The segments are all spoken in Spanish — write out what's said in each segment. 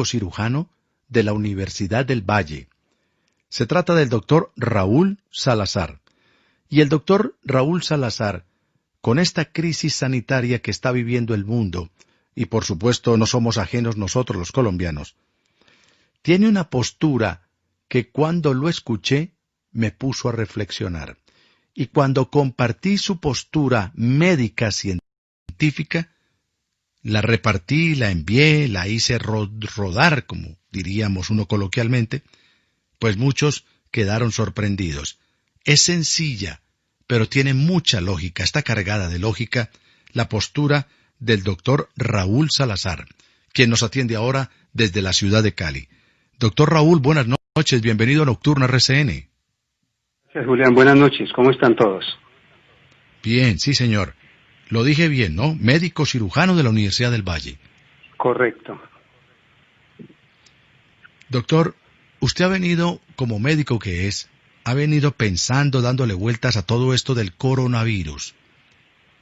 cirujano de la Universidad del Valle. Se trata del doctor Raúl Salazar. Y el doctor Raúl Salazar, con esta crisis sanitaria que está viviendo el mundo, y por supuesto no somos ajenos nosotros los colombianos, tiene una postura que cuando lo escuché me puso a reflexionar. Y cuando compartí su postura médica científica, la repartí, la envié, la hice rodar, como diríamos uno coloquialmente, pues muchos quedaron sorprendidos. Es sencilla, pero tiene mucha lógica, está cargada de lógica, la postura del doctor Raúl Salazar, quien nos atiende ahora desde la ciudad de Cali. Doctor Raúl, buenas noches, bienvenido a Nocturno RCN. Gracias, Julián, buenas noches, ¿cómo están todos? Bien, sí señor. Lo dije bien, ¿no? Médico cirujano de la Universidad del Valle. Correcto. Doctor, usted ha venido, como médico que es, ha venido pensando, dándole vueltas a todo esto del coronavirus.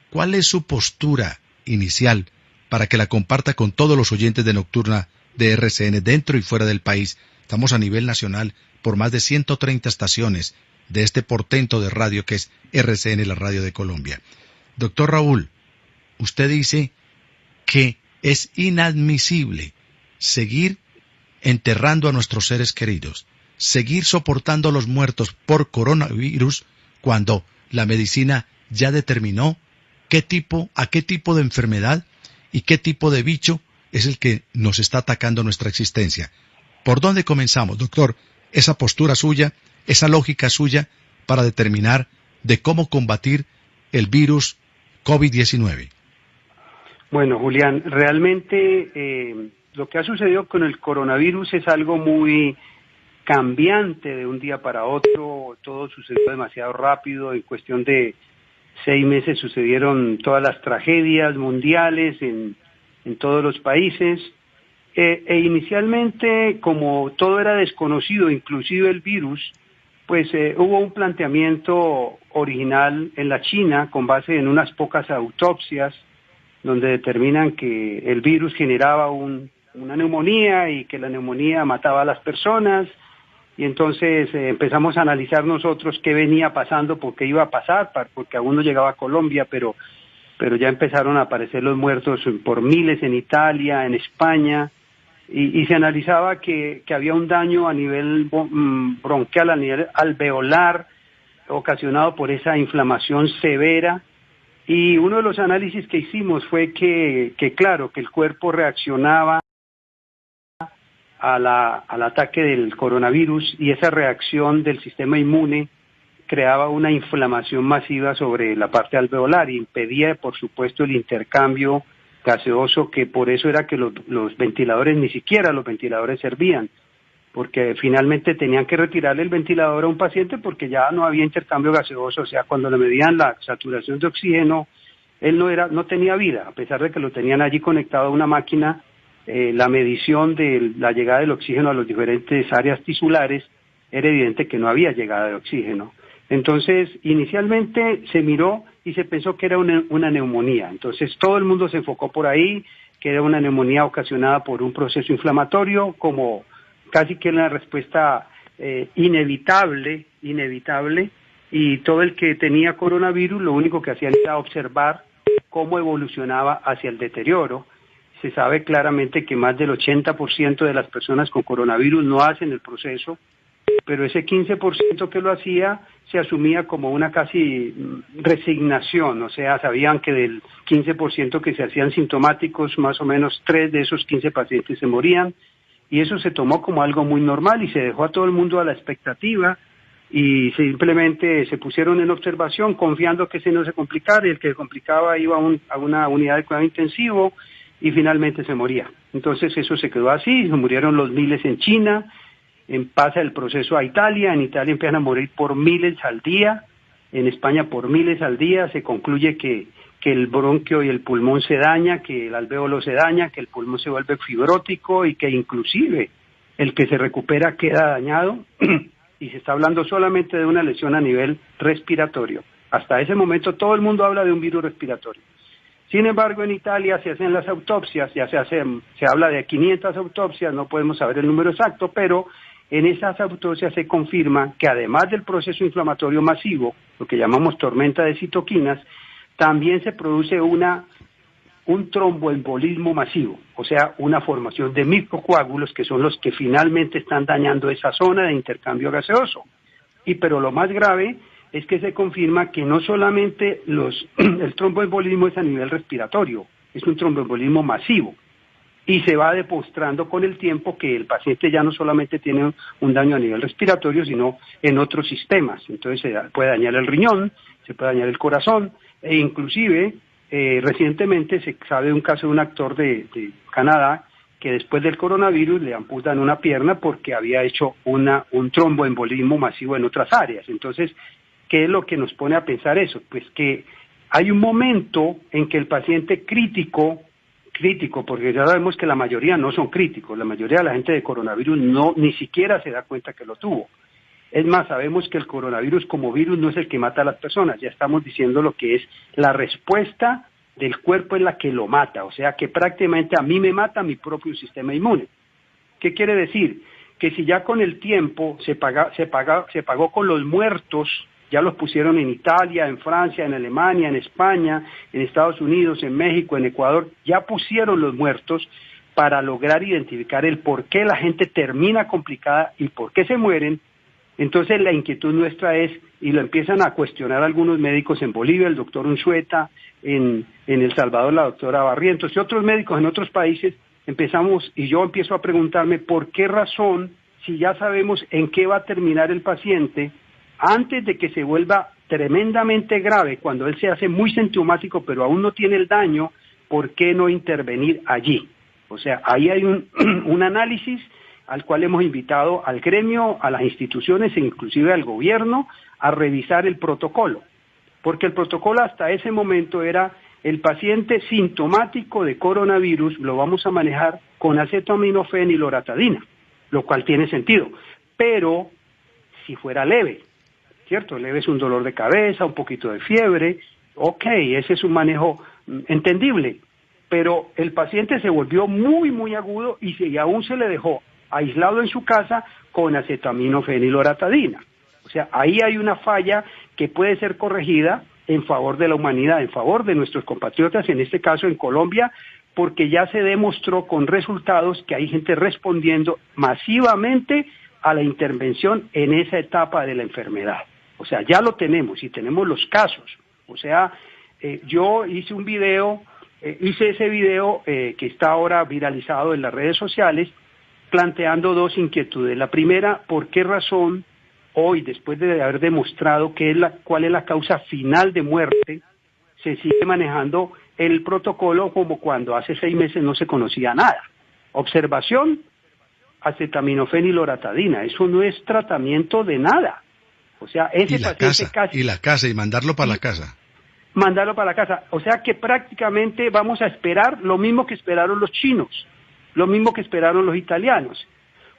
¿Cuál es su postura inicial para que la comparta con todos los oyentes de Nocturna de RCN dentro y fuera del país? Estamos a nivel nacional por más de 130 estaciones de este portento de radio que es RCN, la radio de Colombia. Doctor Raúl, usted dice que es inadmisible seguir enterrando a nuestros seres queridos, seguir soportando a los muertos por coronavirus cuando la medicina ya determinó a qué tipo de enfermedad y qué tipo de bicho es el que nos está atacando nuestra existencia. ¿Por dónde comenzamos, doctor? Esa postura suya, esa lógica suya para determinar de cómo combatir el virus COVID-19. Bueno, Julián, realmente lo que ha sucedido con el coronavirus es algo muy cambiante de un día para otro. Todo sucedió demasiado rápido. En cuestión de 6 meses sucedieron todas las tragedias mundiales en todos los países. Inicialmente, como todo era desconocido, inclusive el virus, pues hubo un planteamiento original en la China con base en unas pocas autopsias donde determinan que el virus generaba una neumonía y que la neumonía mataba a las personas, y entonces empezamos a analizar nosotros qué venía pasando, por qué iba a pasar, porque aún no llegaba a Colombia, pero ya empezaron a aparecer los muertos por miles en Italia, en España, y se analizaba que había un daño a nivel bronquial, a nivel alveolar, ocasionado por esa inflamación severa. Y uno de los análisis que hicimos fue que claro, que el cuerpo reaccionaba al ataque del coronavirus, y esa reacción del sistema inmune creaba una inflamación masiva sobre la parte alveolar y impedía, por supuesto, el intercambio gaseoso, que por eso era que los ventiladores, ni siquiera los ventiladores servían, porque finalmente tenían que retirarle el ventilador a un paciente porque ya no había intercambio gaseoso. O sea, cuando le medían la saturación de oxígeno, él no tenía vida, a pesar de que lo tenían allí conectado a una máquina. La medición de la llegada del oxígeno a las diferentes áreas tisulares era evidente que no había llegada de oxígeno. Entonces, inicialmente se miró y se pensó que era una neumonía. Entonces, todo el mundo se enfocó por ahí, que era una neumonía ocasionada por un proceso inflamatorio, como casi que una respuesta inevitable, y todo el que tenía coronavirus lo único que hacía era observar cómo evolucionaba hacia el deterioro. Se sabe claramente que más del 80% de las personas con coronavirus no hacen el proceso, pero ese 15% que lo hacía se asumía como una casi resignación. O sea, sabían que del 15% que se hacían sintomáticos, más o menos 3 de esos 15 pacientes se morían, y eso se tomó como algo muy normal y se dejó a todo el mundo a la expectativa, y simplemente se pusieron en observación confiando que ese no se complicara, y el que se complicaba iba a una unidad de cuidado intensivo y finalmente se moría. Entonces eso se quedó así, se murieron los miles en China, pasa el proceso a Italia, en Italia empiezan a morir por miles al día, en España por miles al día, se concluye que el bronquio y el pulmón se daña, que el alvéolo se daña, que el pulmón se vuelve fibrótico y que inclusive el que se recupera queda dañado y se está hablando solamente de una lesión a nivel respiratorio. Hasta ese momento todo el mundo habla de un virus respiratorio. Sin embargo, en Italia se hacen las autopsias, se habla de 500 autopsias, no podemos saber el número exacto, pero en esas autopsias se confirma que además del proceso inflamatorio masivo, lo que llamamos tormenta de citoquinas, también se produce un tromboembolismo masivo, o sea, una formación de microcoágulos que son los que finalmente están dañando esa zona de intercambio gaseoso. Pero lo más grave es que se confirma que no solamente el tromboembolismo es a nivel respiratorio, es un tromboembolismo masivo. Y se va demostrando con el tiempo que el paciente ya no solamente tiene un daño a nivel respiratorio, sino en otros sistemas. Entonces se puede dañar el riñón, se puede dañar el corazón, e inclusive recientemente se sabe de un caso de un actor de Canadá que después del coronavirus le amputan una pierna porque había hecho un tromboembolismo masivo en otras áreas. Entonces, ¿qué es lo que nos pone a pensar eso? Pues que hay un momento en que el paciente crítico, porque ya sabemos que la mayoría no son críticos, la mayoría de la gente de coronavirus ni siquiera se da cuenta que lo tuvo. Es más, sabemos que el coronavirus como virus no es el que mata a las personas, ya estamos diciendo lo que es la respuesta del cuerpo es la que lo mata, o sea que prácticamente a mí me mata mi propio sistema inmune. ¿Qué quiere decir? Que si ya con el tiempo se pagó con los muertos, ya los pusieron en Italia, en Francia, en Alemania, en España, en Estados Unidos, en México, en Ecuador, ya pusieron los muertos para lograr identificar el por qué la gente termina complicada y por qué se mueren. Entonces la inquietud nuestra es, y lo empiezan a cuestionar algunos médicos en Bolivia, el doctor Unzueta, en El Salvador la doctora Barrientos y otros médicos en otros países, yo empiezo a preguntarme por qué razón, si ya sabemos en qué va a terminar el paciente, antes de que se vuelva tremendamente grave, cuando él se hace muy sintomático pero aún no tiene el daño, ¿por qué no intervenir allí? O sea, ahí hay un análisis al cual hemos invitado al gremio, a las instituciones e inclusive al gobierno a revisar el protocolo, porque el protocolo hasta ese momento era el paciente sintomático de coronavirus lo vamos a manejar con acetaminofén y loratadina, lo cual tiene sentido, pero si fuera leve, ¿cierto? Leve es un dolor de cabeza, un poquito de fiebre, ok, ese es un manejo entendible, pero el paciente se volvió muy, muy agudo y aún se le dejó aislado en su casa con acetaminofén y loratadina. O sea, ahí hay una falla que puede ser corregida en favor de la humanidad, en favor de nuestros compatriotas, en este caso en Colombia, porque ya se demostró con resultados que hay gente respondiendo masivamente a la intervención en esa etapa de la enfermedad. O sea, ya lo tenemos y tenemos los casos. O sea, yo hice ese video que está ahora viralizado en las redes sociales, planteando dos inquietudes. La primera, ¿por qué razón hoy, después de haber demostrado cuál es la causa final de muerte, se sigue manejando el protocolo como cuando hace 6 meses no se conocía nada? Observación, acetaminofén y loratadina, eso no es tratamiento de nada. O sea, ese paciente y mandarlo para la casa. Mandarlo para la casa. O sea que prácticamente vamos a esperar lo mismo que esperaron los chinos, lo mismo que esperaron los italianos.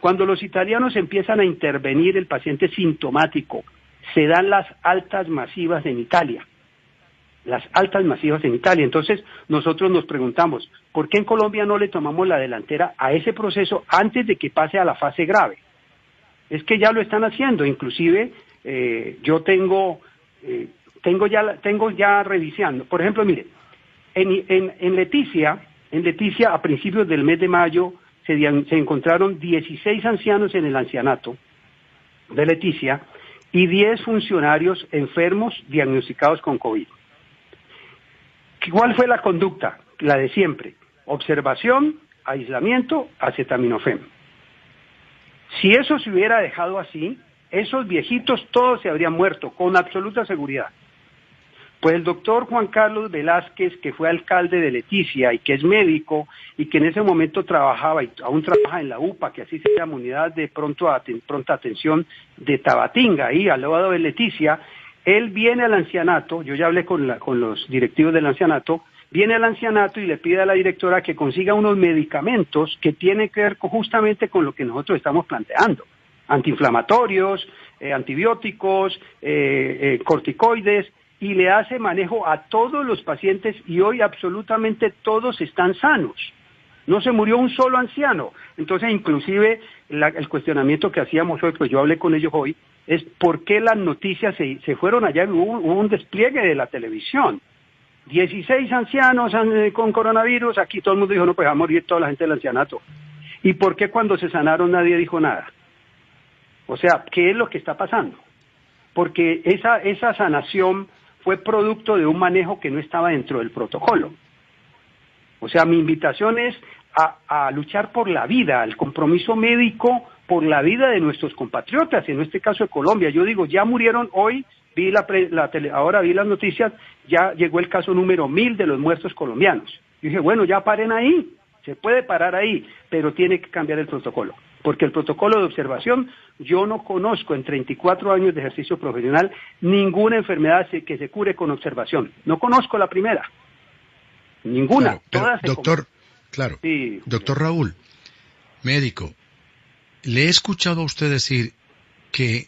Cuando los italianos empiezan a intervenir el paciente sintomático, se dan las altas masivas en Italia. Las altas masivas en Italia. Entonces, nosotros nos preguntamos, ¿por qué en Colombia no le tomamos la delantera a ese proceso antes de que pase a la fase grave? Es que ya lo están haciendo. Inclusive, yo tengo ya revisando. Por ejemplo, mire, en Leticia, a principios del mes de mayo, se encontraron 16 ancianos en el ancianato de Leticia y 10 funcionarios enfermos diagnosticados con COVID. ¿Cuál fue la conducta? La de siempre. Observación, aislamiento, acetaminofén. Si eso se hubiera dejado así, esos viejitos todos se habrían muerto, con absoluta seguridad. Pues el doctor Juan Carlos Velázquez, que fue alcalde de Leticia y que es médico y que en ese momento trabajaba y aún trabaja en la UPA, que así se llama, Unidad de Pronta Atención de Tabatinga, ahí al lado de Leticia, él viene al ancianato, yo ya hablé con los directivos del ancianato, viene al ancianato y le pide a la directora que consiga unos medicamentos que tienen que ver justamente con lo que nosotros estamos planteando, antiinflamatorios, antibióticos, corticoides. y le hace manejo a todos los pacientes y hoy absolutamente todos están sanos. No se murió un solo anciano. Entonces, inclusive, el cuestionamiento que hacíamos hoy, pues yo hablé con ellos hoy, es por qué las noticias se fueron allá, hubo un despliegue de la televisión. 16 ancianos con coronavirus, aquí todo el mundo dijo, no, pues va a morir toda la gente del ancianato. ¿Y por qué cuando se sanaron nadie dijo nada? O sea, ¿qué es lo que está pasando? Porque esa sanación fue producto de un manejo que no estaba dentro del protocolo. O sea, mi invitación es a luchar por la vida, al compromiso médico por la vida de nuestros compatriotas, en este caso de Colombia. Yo digo, ya murieron hoy, ahora vi las noticias, ya llegó el caso número 1000 de los muertos colombianos. Yo dije, bueno, ya paren ahí, se puede parar ahí, pero tiene que cambiar el protocolo. Porque el protocolo de observación, yo no conozco en 34 años de ejercicio profesional ninguna enfermedad que se cure con observación. No conozco la primera. Ninguna. Claro, todas doctor, claro. Sí. Doctor Raúl, médico, le he escuchado a usted decir que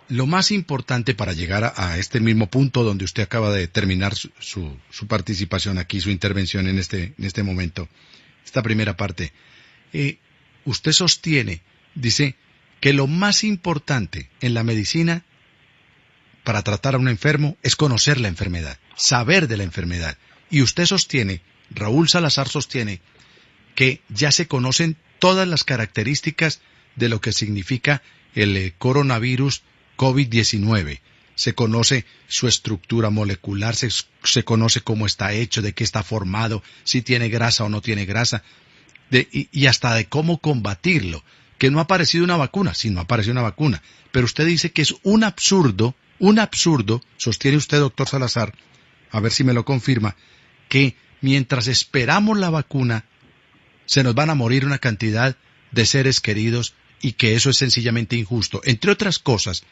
lo más importante para llegar a este mismo punto donde usted acaba de terminar su participación aquí, su intervención en este momento, esta primera parte, usted sostiene, dice, que lo más importante en la medicina para tratar a un enfermo es conocer la enfermedad, saber de la enfermedad. Y usted sostiene, Raúl Salazar sostiene, que ya se conocen todas las características de lo que significa el coronavirus COVID-19. Se conoce su estructura molecular, se conoce cómo está hecho, de qué está formado, si tiene grasa o no tiene grasa, y hasta de cómo combatirlo. Que no ha aparecido una vacuna, sí, no ha aparecido una vacuna. Pero usted dice que es un absurdo, sostiene usted, doctor Salazar, a ver si me lo confirma, que mientras esperamos la vacuna, se nos van a morir una cantidad de seres queridos y que eso es sencillamente injusto. Entre otras cosas,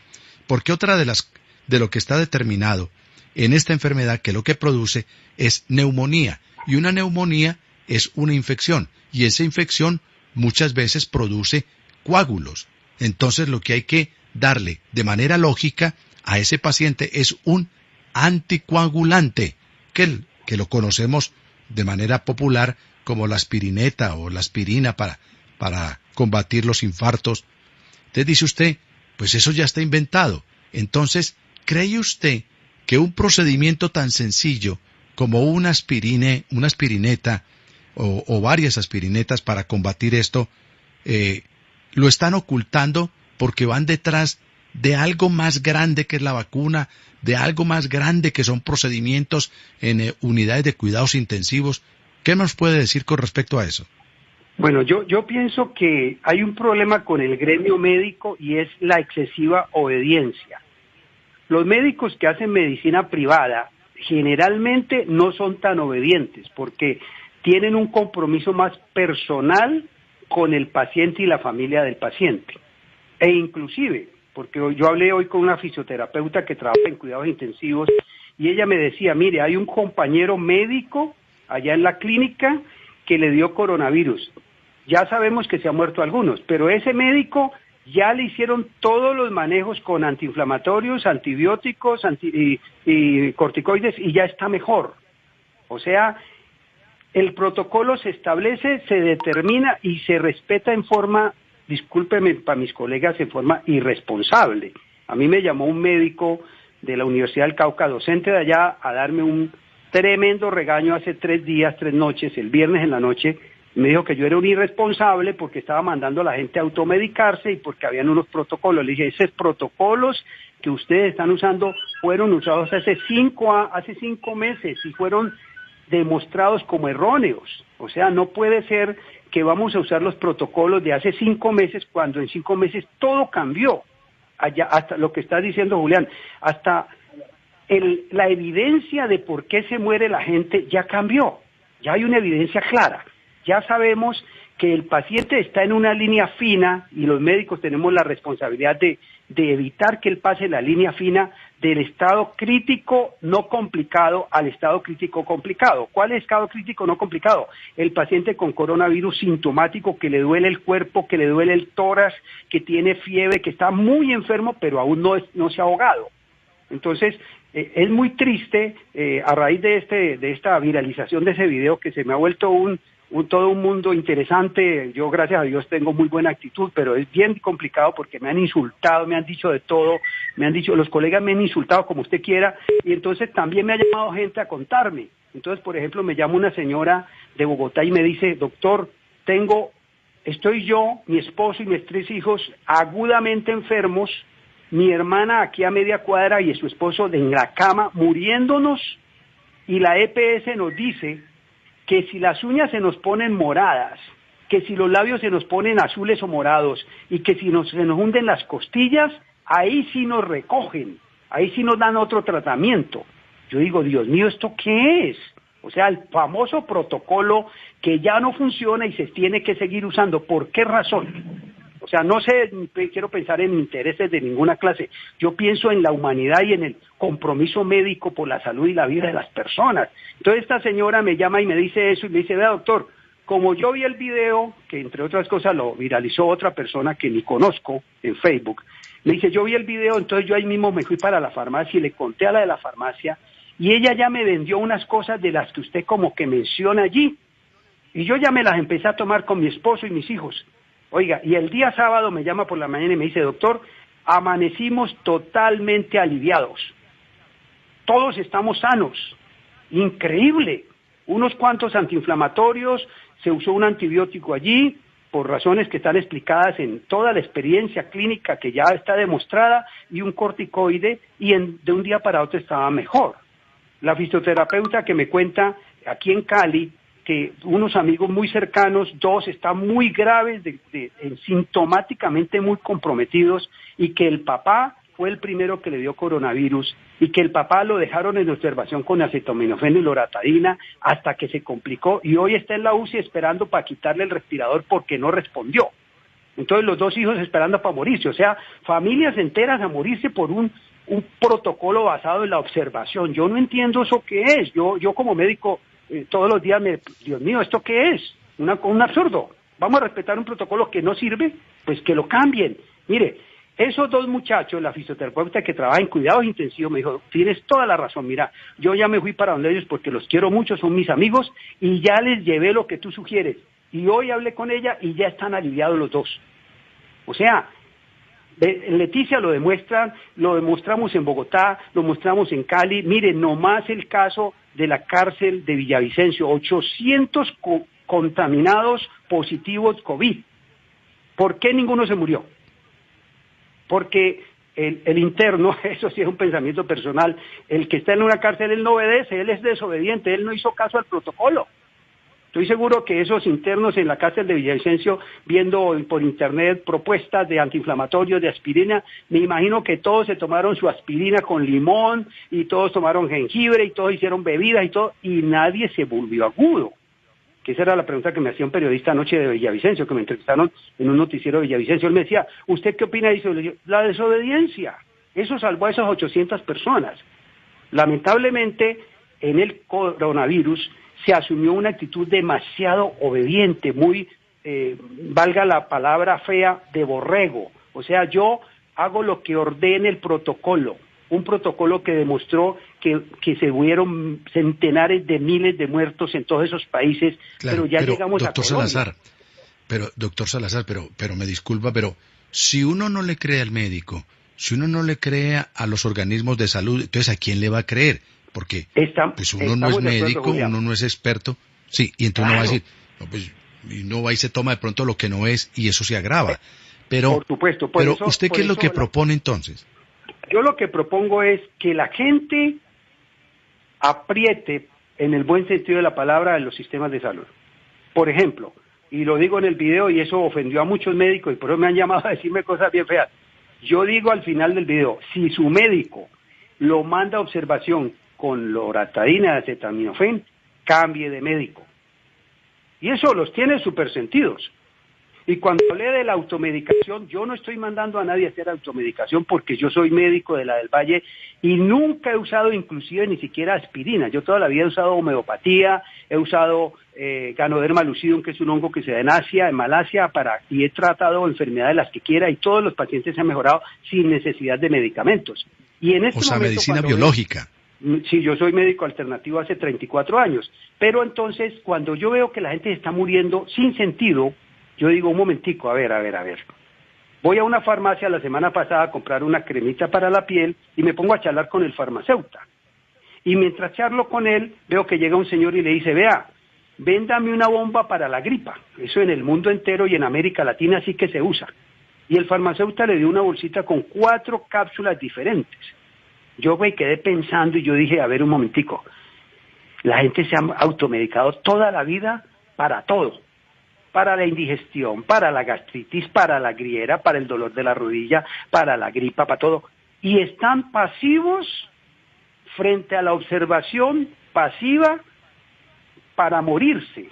porque otra de lo que está determinado en esta enfermedad, que lo que produce es neumonía, y una neumonía es una infección, y esa infección muchas veces produce coágulos. Entonces lo que hay que darle de manera lógica a ese paciente es un anticoagulante, que lo conocemos de manera popular como la aspirineta o la aspirina para combatir los infartos. Entonces dice usted, pues eso ya está inventado. Entonces, ¿cree usted que un procedimiento tan sencillo como una aspirineta o varias aspirinetas para combatir esto, lo están ocultando porque van detrás de algo más grande que es la vacuna, de algo más grande que son procedimientos en unidades de cuidados intensivos? ¿Qué nos puede decir con respecto a eso? Bueno, yo pienso que hay un problema con el gremio médico y es la excesiva obediencia. Los médicos que hacen medicina privada generalmente no son tan obedientes porque tienen un compromiso más personal con el paciente y la familia del paciente. E inclusive, porque yo hablé hoy con una fisioterapeuta que trabaja en cuidados intensivos y ella me decía, mire, hay un compañero médico allá en la clínica que le dio coronavirus. Ya sabemos que se han muerto algunos, pero ese médico ya le hicieron todos los manejos con antiinflamatorios, antibióticos y corticoides y ya está mejor. O sea, el protocolo se establece, se determina y se respeta en forma, discúlpeme para mis colegas, en forma irresponsable. A mí me llamó un médico de la Universidad del Cauca, docente de allá, a darme un tremendo regaño hace 3 días, 3 noches, el viernes en la noche. Me dijo que yo era un irresponsable porque estaba mandando a la gente a automedicarse y porque habían unos protocolos. Le dije, esos protocolos que ustedes están usando fueron usados hace 5 meses y fueron demostrados como erróneos. O sea, no puede ser que vamos a usar los protocolos de hace 5 meses cuando en 5 meses todo cambió. Allá, hasta lo que está diciendo Julián, hasta la evidencia de por qué se muere la gente ya cambió. Ya hay una evidencia clara. Ya sabemos que el paciente está en una línea fina y los médicos tenemos la responsabilidad de evitar que él pase la línea fina del estado crítico no complicado al estado crítico complicado. ¿Cuál es estado crítico no complicado? El paciente con coronavirus sintomático, que le duele el cuerpo, que le duele el tórax, que tiene fiebre, que está muy enfermo pero aún no se ha ahogado. Entonces, es muy triste a raíz de esta viralización de ese video que se me ha vuelto todo un mundo interesante. Yo, gracias a Dios, tengo muy buena actitud, pero es bien complicado porque me han insultado, me han dicho de todo, los colegas me han insultado como usted quiera, y entonces también me ha llamado gente a contarme. Entonces, por ejemplo, me llama una señora de Bogotá y me dice, doctor, estoy yo, mi esposo y mis 3 hijos agudamente enfermos, mi hermana aquí a media cuadra y su esposo en la cama muriéndonos, y la EPS nos dice que si las uñas se nos ponen moradas, que si los labios se nos ponen azules o morados, y que si se nos hunden las costillas, ahí sí nos recogen, ahí sí nos dan otro tratamiento. Yo digo, Dios mío, ¿esto qué es? O sea, el famoso protocolo que ya no funciona y se tiene que seguir usando. ¿Por qué razón? O sea, no sé, quiero pensar en intereses de ninguna clase. Yo pienso en la humanidad y en el compromiso médico por la salud y la vida de las personas. Entonces esta señora me llama y me dice eso, y me dice, vea doctor, como yo vi el video, que entre otras cosas lo viralizó otra persona que ni conozco en Facebook, me dice, yo vi el video, entonces yo ahí mismo me fui para la farmacia y le conté a la de la farmacia, y ella ya me vendió unas cosas de las que usted como que menciona allí, y yo ya me las empecé a tomar con mi esposo y mis hijos. Oiga, y el día sábado me llama por la mañana y me dice, doctor, amanecimos totalmente aliviados. Todos estamos sanos. Increíble. Unos cuantos antiinflamatorios, se usó un antibiótico allí, por razones que están explicadas en toda la experiencia clínica que ya está demostrada, y un corticoide, y de un día para otro estaba mejor. La fisioterapeuta que me cuenta aquí en Cali, que unos amigos muy cercanos, 2 están muy graves, sintomáticamente muy comprometidos, y que el papá fue el primero que le dio coronavirus, y que el papá lo dejaron en observación con acetaminofén y loratadina hasta que se complicó, y hoy está en la UCI esperando para quitarle el respirador porque no respondió. Entonces los 2 hijos esperando para morirse, o sea, familias enteras a morirse por un protocolo basado en la observación. Yo no entiendo eso qué es. Yo como médico todos los días Dios mío, ¿esto qué es? Un absurdo. Vamos a respetar un protocolo que no sirve, pues que lo cambien. Mire, esos 2 muchachos, la fisioterapeuta que trabaja en cuidados intensivos, me dijo, tienes toda la razón, mira, yo ya me fui para donde ellos porque los quiero mucho, son mis amigos, y ya les llevé lo que tú sugieres. Y hoy hablé con ella y ya están aliviados los 2. O sea, Leticia lo demostramos en Bogotá, lo mostramos en Cali. Mire, nomás el caso de la cárcel de Villavicencio, 800 contaminados positivos COVID. ¿Por qué ninguno se murió? Porque el interno, eso sí es un pensamiento personal, el que está en una cárcel, él no obedece, él es desobediente, él no hizo caso al protocolo. Estoy seguro que esos internos en la cárcel de Villavicencio, viendo por internet propuestas de antiinflamatorios, de aspirina, me imagino que todos se tomaron su aspirina con limón, y todos tomaron jengibre, y todos hicieron bebidas y todo, y nadie se volvió agudo. Que esa era la pregunta que me hacía un periodista anoche de Villavicencio, que me entrevistaron en un noticiero de Villavicencio. Él me decía, ¿usted qué opina? Dice, la desobediencia. Eso salvó a esas 800 personas. Lamentablemente, en el coronavirus se asumió una actitud demasiado obediente, muy, valga la palabra fea, de borrego. O sea, yo hago lo que ordene el protocolo, un protocolo que demostró que se hubieron centenares de miles de muertos en todos esos países, claro, pero ya llegamos a Colombia. Doctor Salazar, pero me disculpa, pero si uno no le cree al médico, si uno no le cree a los organismos de salud, entonces ¿a quién le va a creer? Porque pues uno no es médico, uno no es experto, sí, y entonces uno va a decir, no, pues, y no va y se toma de pronto lo que no es, y eso se agrava. Pero, por supuesto, pero eso, ¿usted qué es lo que propone entonces? Yo lo que propongo es que la gente apriete, en el buen sentido de la palabra, en los sistemas de salud. Por ejemplo, y lo digo en el video, y eso ofendió a muchos médicos, y por eso me han llamado a decirme cosas bien feas. Yo digo al final del video, si su médico lo manda a observación con loratadina, acetaminofén, cambie de médico. Y eso los tiene súper sentidos. Y cuando hablé de la automedicación, yo no estoy mandando a nadie a hacer automedicación porque yo soy médico de la del Valle y nunca he usado inclusive ni siquiera aspirina. Yo toda la vida he usado homeopatía, he usado Ganoderma lucidum, que es un hongo que se da en Asia, en Malasia, y he tratado enfermedades las que quiera, y todos los pacientes se han mejorado sin necesidad de medicamentos. Y en este o sea, momento, medicina biológica. Sí, yo soy médico alternativo hace 34 años, pero entonces cuando yo veo que la gente se está muriendo sin sentido, yo digo, un momentico, a ver. Voy a una farmacia la semana pasada a comprar una cremita para la piel y me pongo a charlar con el farmacéutico. Y mientras charlo con él, veo que llega un señor y le dice, vea, véndame una bomba para la gripa. Eso en el mundo entero y en América Latina sí que se usa. Y el farmacéutico le dio una bolsita con 4 cápsulas diferentes. Yo me quedé pensando y yo dije, a ver un momentico, la gente se ha automedicado toda la vida para todo, para la indigestión, para la gastritis, para la griera, para el dolor de la rodilla, para la gripa, para todo, y están pasivos frente a la observación pasiva para morirse.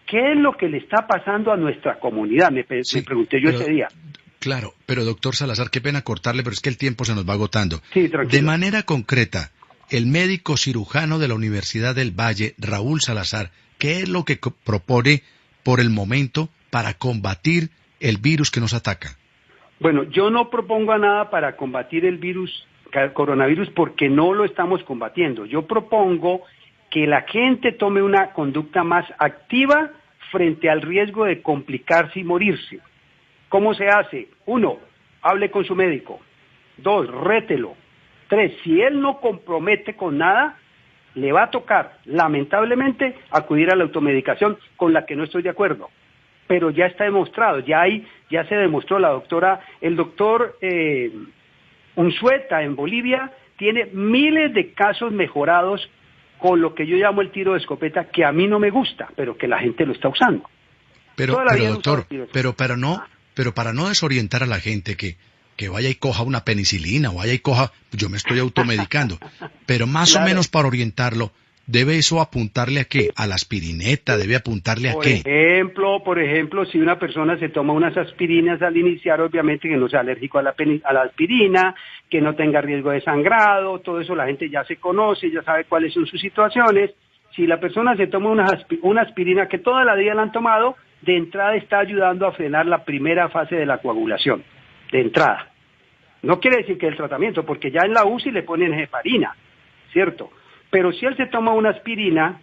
¿Qué es lo que le está pasando a nuestra comunidad? Me pregunté yo ese día. Claro, pero doctor Salazar, qué pena cortarle, pero es que el tiempo se nos va agotando. Sí, tranquilo. De manera concreta, el médico cirujano de la Universidad del Valle, Raúl Salazar, ¿qué es lo que propone por el momento para combatir el virus que nos ataca? Bueno, yo no propongo nada para combatir el coronavirus, porque no lo estamos combatiendo. Yo propongo que la gente tome una conducta más activa frente al riesgo de complicarse y morirse. ¿Cómo se hace? 1, hable con su médico. 2, rételo. 3, si él no compromete con nada, le va a tocar, lamentablemente, acudir a la automedicación, con la que no estoy de acuerdo. Pero ya está demostrado, ya se demostró, el doctor Unzueta en Bolivia tiene miles de casos mejorados con lo que yo llamo el tiro de escopeta, que a mí no me gusta, pero que la gente lo está usando. Pero doctor, pero para no desorientar a la gente que vaya y coja una penicilina o vaya y coja, yo me estoy automedicando, pero más Claro. o menos para orientarlo, ¿debe eso apuntarle a qué? ¿A la aspirineta? ¿Debe apuntarle a qué? Por ejemplo, si una persona se toma unas aspirinas al iniciar, obviamente que no sea alérgico a la aspirina, que no tenga riesgo de sangrado, todo eso la gente ya se conoce, ya sabe cuáles son sus situaciones. Si la persona se toma una aspirina que toda la vida la han tomado, de entrada está ayudando a frenar la primera fase de la coagulación, de entrada. No quiere decir que el tratamiento, porque ya en la UCI le ponen heparina, ¿cierto? Pero si él se toma una aspirina,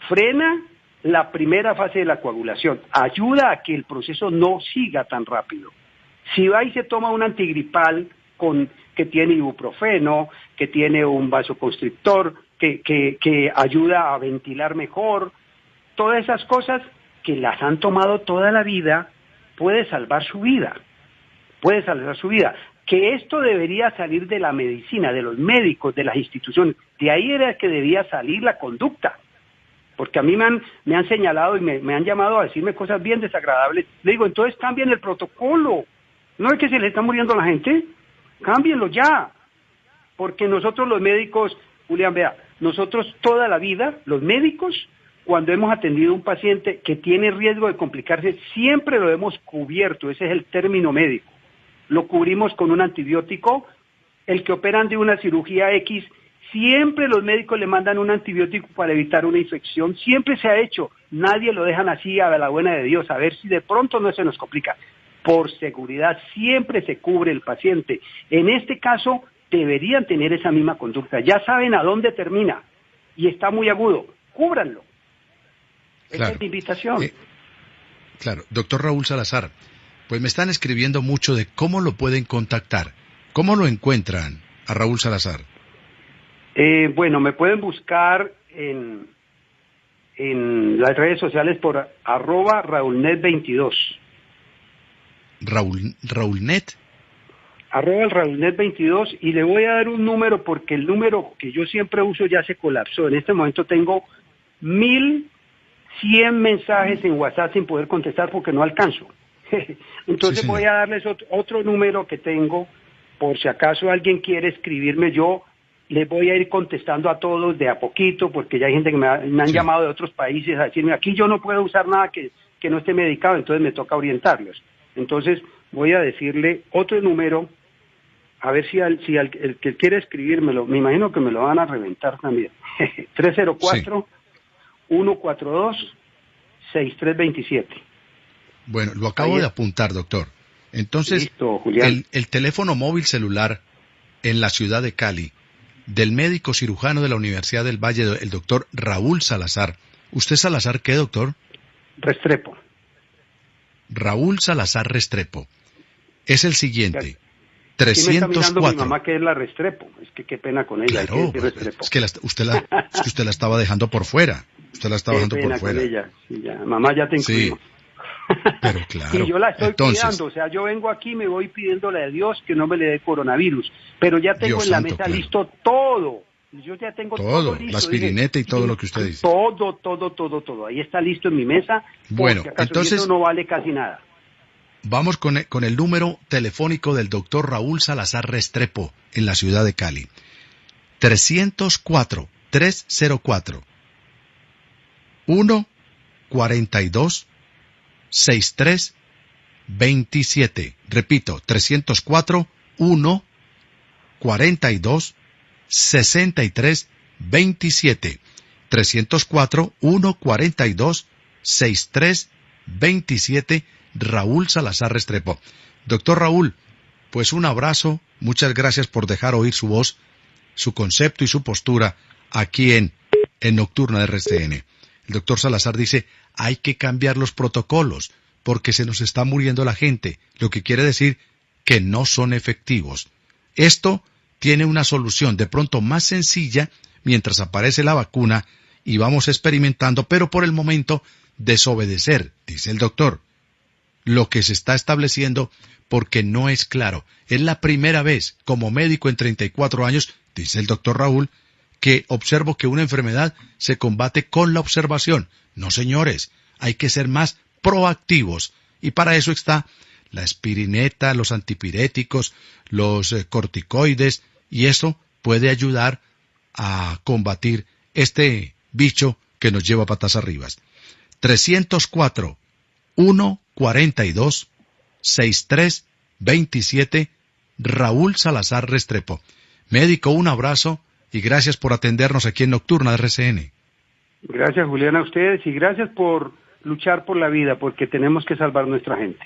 frena la primera fase de la coagulación, ayuda a que el proceso no siga tan rápido. Si va y se toma un antigripal que tiene ibuprofeno, que tiene un vasoconstrictor, que ayuda a ventilar mejor, todas esas cosas que las han tomado toda la vida, puede salvar su vida. Que esto debería salir de la medicina, de los médicos, de las instituciones. De ahí era que debía salir la conducta. Porque a mí me han señalado y me han llamado a decirme cosas bien desagradables. Le digo, entonces cambien el protocolo. ¿No es que se le está muriendo a la gente? Cámbienlo ya. Porque nosotros los médicos, Julián, vea, nosotros toda la vida, los médicos, cuando hemos atendido a un paciente que tiene riesgo de complicarse, siempre lo hemos cubierto. Ese es el término médico. Lo cubrimos con un antibiótico. El que operan de una cirugía X, siempre los médicos le mandan un antibiótico para evitar una infección. Siempre se ha hecho. Nadie lo dejan así a la buena de Dios, a ver si de pronto no se nos complica. Por seguridad siempre se cubre el paciente. En este caso deberían tener esa misma conducta. Ya saben a dónde termina y está muy agudo. Cúbranlo. Esa es mi invitación. Claro. Doctor Raúl Salazar, pues me están escribiendo mucho de cómo lo pueden contactar. ¿Cómo lo encuentran a Raúl Salazar? Bueno, me pueden buscar en las redes sociales por @RaúlNet22. ¿Raúlnet? @RaúlNet22, y le voy a dar un número porque el número que yo siempre uso ya se colapsó. En este momento tengo 1100 mensajes en WhatsApp sin poder contestar porque no alcanzo. Entonces sí, voy a darles otro número que tengo, por si acaso alguien quiere escribirme. Yo les voy a ir contestando a todos de a poquito, porque ya hay gente que me han llamado de otros países a decirme, aquí yo no puedo usar nada que no esté medicado, entonces me toca orientarlos. Entonces voy a decirle otro número, a ver si el que quiere escribírmelo, me imagino que me lo van a reventar también. 304-142-6327. Bueno, lo acabo de apuntar, doctor. Entonces, listo, Julián. El teléfono móvil celular en la ciudad de Cali, del médico cirujano de la Universidad del Valle, el doctor Raúl Salazar. ¿Usted Salazar qué, doctor? Restrepo. Raúl Salazar Restrepo. Es el siguiente. Sí me está 304. mirando mi mamá que es la Restrepo. Es que qué pena con ella. Claro, es que usted la estaba dejando por fuera. Usted la estaba dejando por fuera. Con ella. Sí, ya. Mamá, ya te incluimos. Sí. Pero claro. Y yo la estoy cuidando, o sea, yo vengo aquí y me voy pidiéndole a Dios que no me le dé coronavirus, pero ya tengo Dios en la santo, mesa claro. listo todo. Yo ya tengo todo listo. La aspirineta y todo lo que usted dice. Todo. Ahí está listo en mi mesa. Bueno, entonces eso no vale casi nada. Vamos con el número telefónico del doctor Raúl Salazar Restrepo en la ciudad de Cali. 304 142 6327. Repito, 304 142 6327. 304 142 6327. Raúl Salazar Restrepo. Doctor Raúl, pues un abrazo, muchas gracias por dejar oír su voz, su concepto y su postura aquí en Nocturna de RCN. El doctor Salazar dice, hay que cambiar los protocolos, porque se nos está muriendo la gente, lo que quiere decir que no son efectivos. Esto tiene una solución de pronto más sencilla mientras aparece la vacuna y vamos experimentando, pero por el momento desobedecer, dice el doctor, lo que se está estableciendo porque no es claro. Es la primera vez como médico en 34 años, dice el doctor Raúl, que observo que una enfermedad se combate con la observación. No, señores, hay que ser más proactivos. Y para eso está la aspirineta, los antipiréticos, los corticoides, y eso puede ayudar a combatir este bicho que nos lleva patas arriba. 304 142 6327. Raúl Salazar Restrepo. Médico, un abrazo y gracias por atendernos aquí en Nocturna de RCN. Gracias, Julián, a ustedes y gracias por luchar por la vida, porque tenemos que salvar nuestra gente.